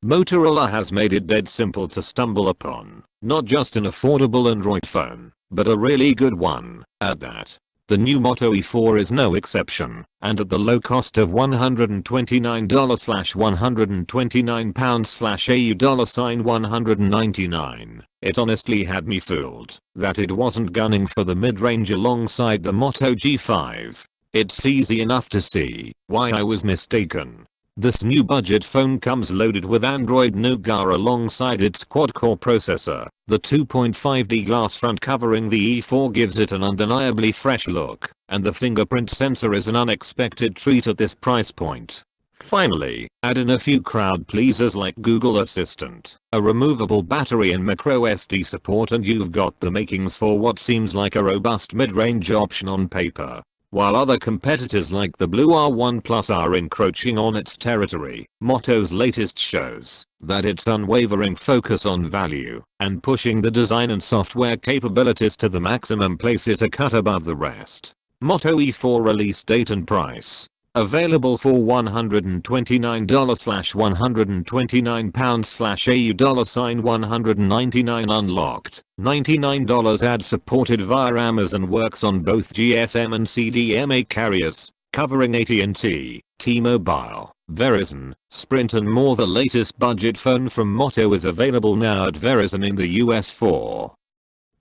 Motorola has made it dead simple to stumble upon, not just an affordable Android phone, but a really good one, at that. The new Moto E4 is no exception, and at the low cost of $129/£129/AU$199, it honestly had me fooled that it wasn't gunning for the mid-range alongside the Moto G5. It's easy enough to see why I was mistaken. This new budget phone comes loaded with Android Nougat alongside its quad-core processor. The 2.5D glass front covering the E4 gives it an undeniably fresh look, and the fingerprint sensor is an unexpected treat at this price point. Finally, add in a few crowd pleasers like Google Assistant, a removable battery and microSD support, and you've got the makings for what seems like a robust mid-range option on paper. While other competitors like the Blue R1 Plus are encroaching on its territory, Moto's latest shows that its unwavering focus on value and pushing the design and software capabilities to the maximum place it a cut above the rest. Moto E4 release date and price. Available for $129/£129/AU$199 unlocked. $99 ad supported via Amazon. Works on both GSM and CDMA carriers, covering AT&T, T-Mobile, Verizon, Sprint and more. The latest budget phone from Moto is available now at Verizon in the US for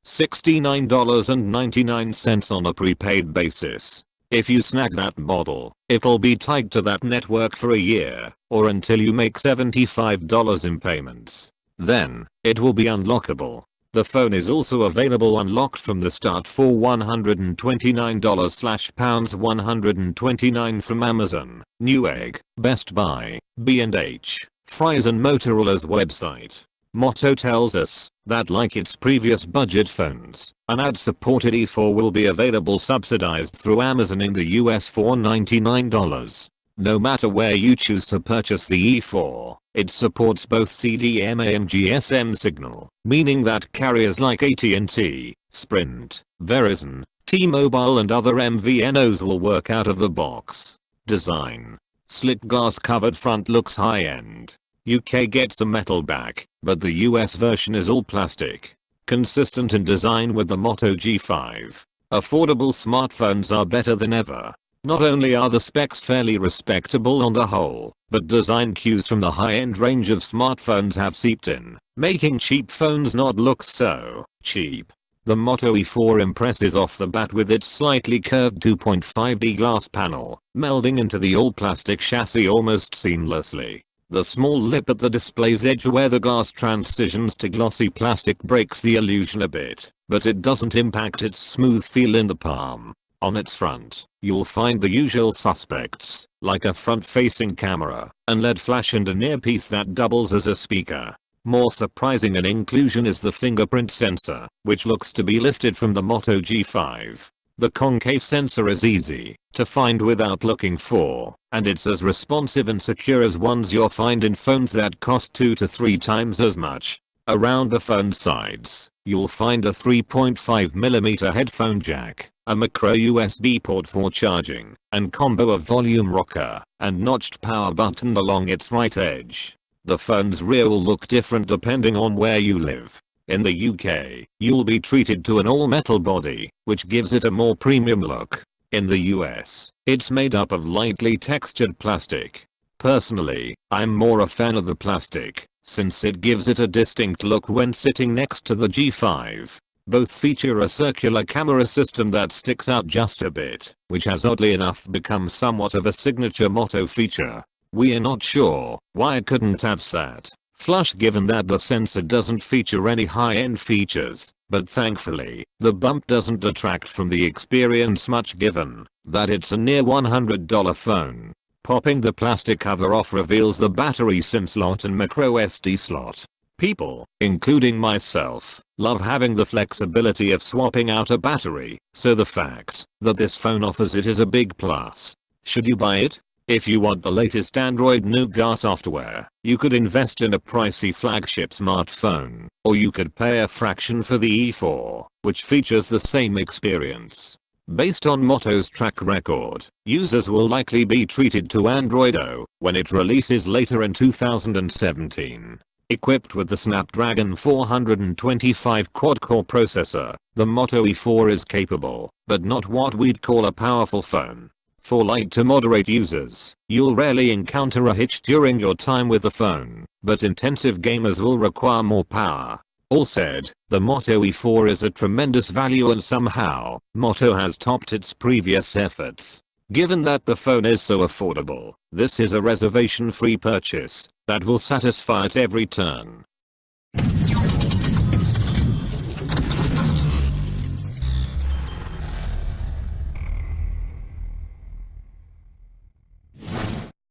$69.99 on a prepaid basis. If you snag that model, it'll be tied to that network for a year, or until you make $75 in payments. Then, it will be unlockable. The phone is also available unlocked from the start for $129/£129 from Amazon, Newegg, Best Buy, B&H, Fry's and Motorola's website. Moto tells us that, like its previous budget phones, an ad-supported E4 will be available subsidized through Amazon in the US for $99. No matter where you choose to purchase the E4, it supports both CDMA and GSM signal, meaning that carriers like AT&T, Sprint, Verizon, T-Mobile and other MVNOs will work out of the box. Design. Slick glass covered front looks high-end. UK gets a metal back, but the US version is all plastic. Consistent in design with the Moto G5. Affordable smartphones are better than ever. Not only are the specs fairly respectable on the whole, but design cues from the high-end range of smartphones have seeped in, making cheap phones not look so cheap. The Moto E4 impresses off the bat with its slightly curved 2.5D glass panel, melding into the all-plastic chassis almost seamlessly. The small lip at the display's edge where the glass transitions to glossy plastic breaks the illusion a bit, but it doesn't impact its smooth feel in the palm. On its front, you'll find the usual suspects, like a front-facing camera, an LED flash and an earpiece that doubles as a speaker. More surprising an inclusion is the fingerprint sensor, which looks to be lifted from the Moto G5. The concave sensor is easy to find without looking for, and it's as responsive and secure as ones you'll find in phones that cost 2 to 3 times as much. Around the phone sides, you'll find a 3.5mm headphone jack, a micro USB port for charging, and combo of volume rocker and notched power button along its right edge. The phone's rear will look different depending on where you live. In the UK, you'll be treated to an all-metal body, which gives it a more premium look. In the US, it's made up of lightly textured plastic. Personally, I'm more a fan of the plastic, since it gives it a distinct look when sitting next to the G5. Both feature a circular camera system that sticks out just a bit, which has oddly enough become somewhat of a signature Moto feature. We're not sure why it couldn't have sat flush given that the sensor doesn't feature any high-end features, but thankfully, the bump doesn't detract from the experience much given that it's a near $100 phone. Popping the plastic cover off reveals the battery SIM slot and microSD slot. People, including myself, love having the flexibility of swapping out a battery, so the fact that this phone offers it is a big plus. Should you buy it? If you want the latest Android Nougat software, you could invest in a pricey flagship smartphone, or you could pay a fraction for the E4, which features the same experience. Based on Moto's track record, users will likely be treated to Android O when it releases later in 2017. Equipped with the Snapdragon 425 quad-core processor, the Moto E4 is capable, but not what we'd call a powerful phone. For light to moderate users, you'll rarely encounter a hitch during your time with the phone, but intensive gamers will require more power. All said, the Moto E4 is a tremendous value and somehow, Moto has topped its previous efforts. Given that the phone is so affordable, this is a reservation-free purchase that will satisfy at every turn.